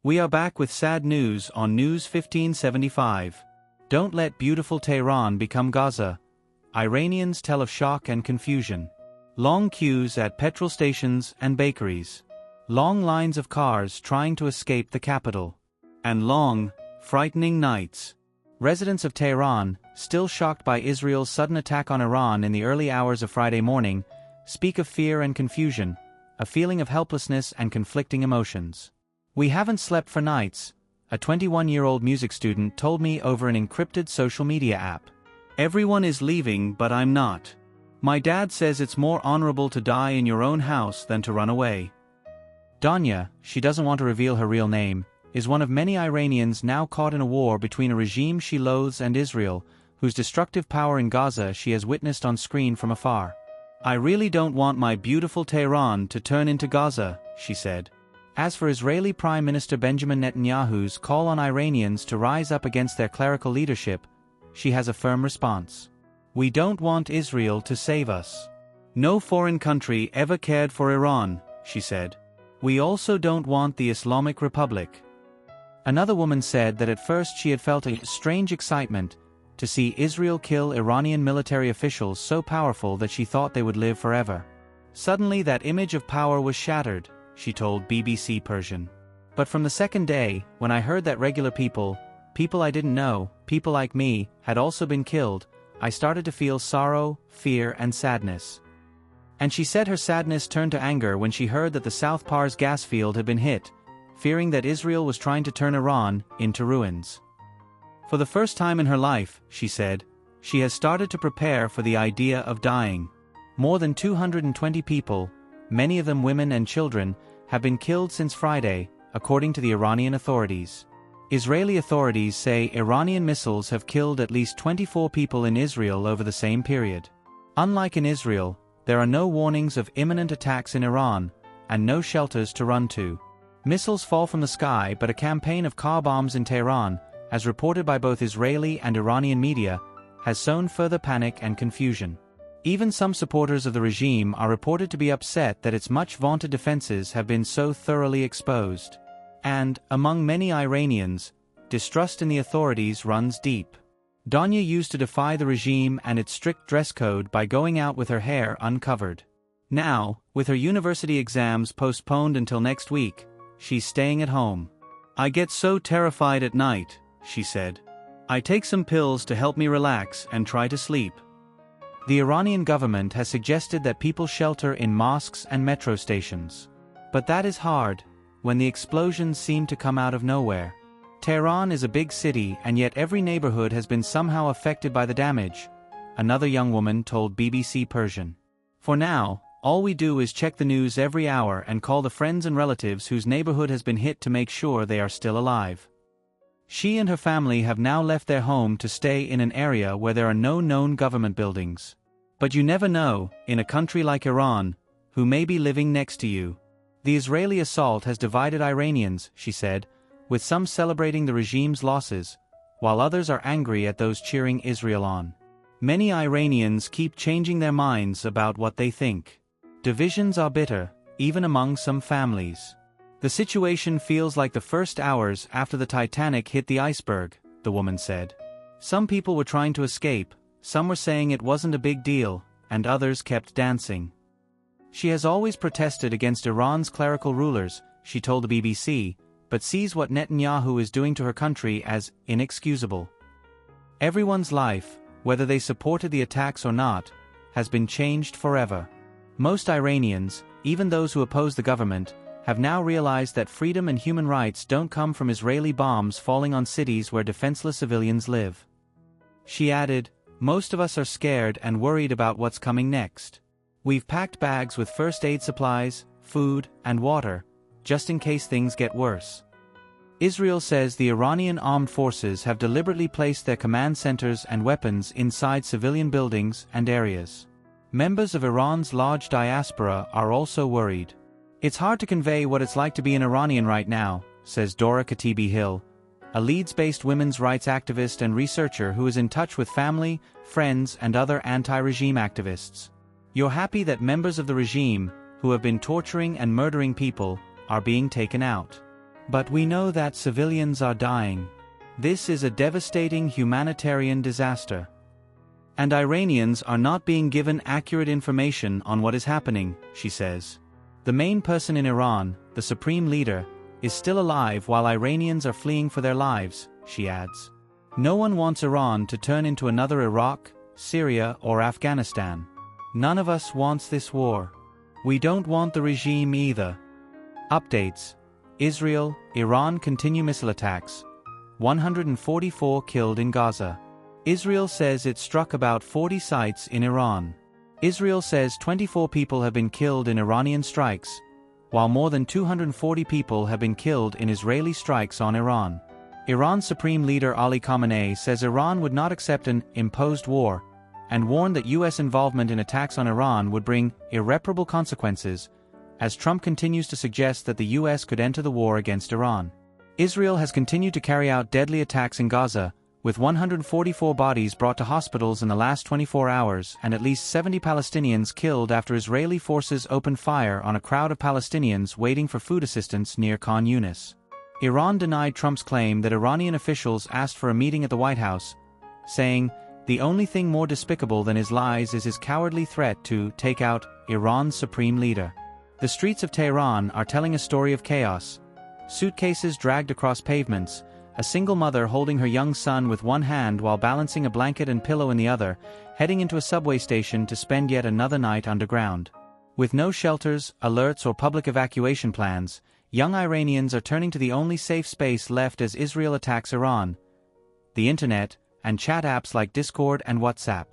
We are back with sad news on News 1575. Don't let beautiful Tehran become Gaza. Iranians tell of shock and confusion. Long queues at petrol stations and bakeries. Long lines of cars trying to escape the capital. And long, frightening nights. Residents of Tehran, still shocked by Israel's sudden attack on Iran in the early hours of Friday morning, speak of fear and confusion, a feeling of helplessness and conflicting emotions. "We haven't slept for nights," a 21-year-old music student told me over an encrypted social media app. "Everyone is leaving, but I'm not. My dad says it's more honorable to die in your own house than to run away." Danya, she doesn't want to reveal her real name, is one of many Iranians now caught in a war between a regime she loathes and Israel, whose destructive power in Gaza she has witnessed on screen from afar. "I really don't want my beautiful Tehran to turn into Gaza," she said. As for Israeli Prime Minister Benjamin Netanyahu's call on Iranians to rise up against their clerical leadership, she has a firm response. "We don't want Israel to save us. No foreign country ever cared for Iran," she said. "We also don't want the Islamic Republic." Another woman said that at first she had felt a strange excitement to see Israel kill Iranian military officials so powerful that she thought they would live forever. "Suddenly that image of power was shattered," she told BBC Persian. "But from the second day, when I heard that regular people I didn't know, people like me, had also been killed, I started to feel sorrow, fear and sadness." And she said her sadness turned to anger when she heard that the South Pars gas field had been hit, fearing that Israel was trying to turn Iran into ruins. For the first time in her life, she said, she has started to prepare for the idea of dying. More than 220 people, many of them women and children, have been killed since Friday, according to the Iranian authorities. Israeli authorities say Iranian missiles have killed at least 24 people in Israel over the same period. Unlike in Israel, there are no warnings of imminent attacks in Iran, and no shelters to run to. Missiles fall from the sky, but a campaign of car bombs in Tehran, as reported by both Israeli and Iranian media, has sown further panic and confusion. Even some supporters of the regime are reported to be upset that its much-vaunted defenses have been so thoroughly exposed. And, among many Iranians, distrust in the authorities runs deep. Danya used to defy the regime and its strict dress code by going out with her hair uncovered. Now, with her university exams postponed until next week, she's staying at home. "I get so terrified at night," she said. "I take some pills to help me relax and try to sleep." The Iranian government has suggested that people shelter in mosques and metro stations. But that is hard, when the explosions seem to come out of nowhere. Tehran is a big city and yet every neighborhood has been somehow affected by the damage, another young woman told BBC Persian. "For now, all we do is check the news every hour and call the friends and relatives whose neighborhood has been hit to make sure they are still alive." She and her family have now left their home to stay in an area where there are no known government buildings. But you never know, in a country like Iran, who may be living next to you. "The Israeli assault has divided Iranians," she said, with some celebrating the regime's losses, while others are angry at those cheering Israel on. Many Iranians keep changing their minds about what they think. Divisions are bitter, even among some families. "The situation feels like the first hours after the Titanic hit the iceberg," the woman said. "Some people were trying to escape, some were saying it wasn't a big deal, and others kept dancing." She has always protested against Iran's clerical rulers, she told the BBC, but sees what Netanyahu is doing to her country as inexcusable. Everyone's life, whether they supported the attacks or not, has been changed forever. Most Iranians, even those who oppose the government, have now realized that freedom and human rights don't come from Israeli bombs falling on cities where defenseless civilians live. She added, "Most of us are scared and worried about what's coming next. We've packed bags with first aid supplies, food, and water, just in case things get worse." Israel says the Iranian armed forces have deliberately placed their command centers and weapons inside civilian buildings and areas. Members of Iran's large diaspora are also worried. "It's hard to convey what it's like to be an Iranian right now," says Dora Katibi-Hill, a Leeds-based women's rights activist and researcher who is in touch with family, friends and other anti-regime activists. "You're happy that members of the regime, who have been torturing and murdering people, are being taken out. But we know that civilians are dying. This is a devastating humanitarian disaster. And Iranians are not being given accurate information on what is happening, she says. The main person in Iran, the Supreme Leader, is still alive while Iranians are fleeing for their lives, she adds. No one wants Iran to turn into another Iraq, Syria, or Afghanistan. None of us wants this war. We don't want the regime either. Updates. Israel, Iran continue missile attacks. 144 killed in Gaza. Israel says it struck about 40 sites in Iran. Israel says 24 people have been killed in Iranian strikes, while more than 240 people have been killed in Israeli strikes on Iran. Iran's Supreme Leader Ali Khamenei says Iran would not accept an imposed war, and warned that U.S. involvement in attacks on Iran would bring irreparable consequences, as Trump continues to suggest that the U.S. could enter the war against Iran. Israel has continued to carry out deadly attacks in Gaza, with 144 bodies brought to hospitals in the last 24 hours and at least 70 Palestinians killed after Israeli forces opened fire on a crowd of Palestinians waiting for food assistance near Khan Younis. Iran denied Trump's claim that Iranian officials asked for a meeting at the White House, saying, "The only thing more despicable than his lies is his cowardly threat to take out Iran's supreme leader." The streets of Tehran are telling a story of chaos. Suitcases dragged across pavements, a single mother holding her young son with one hand while balancing a blanket and pillow in the other, heading into a subway station to spend yet another night underground. With no shelters, alerts, or public evacuation plans, young Iranians are turning to the only safe space left as Israel attacks Iran: the internet and chat apps like Discord and WhatsApp.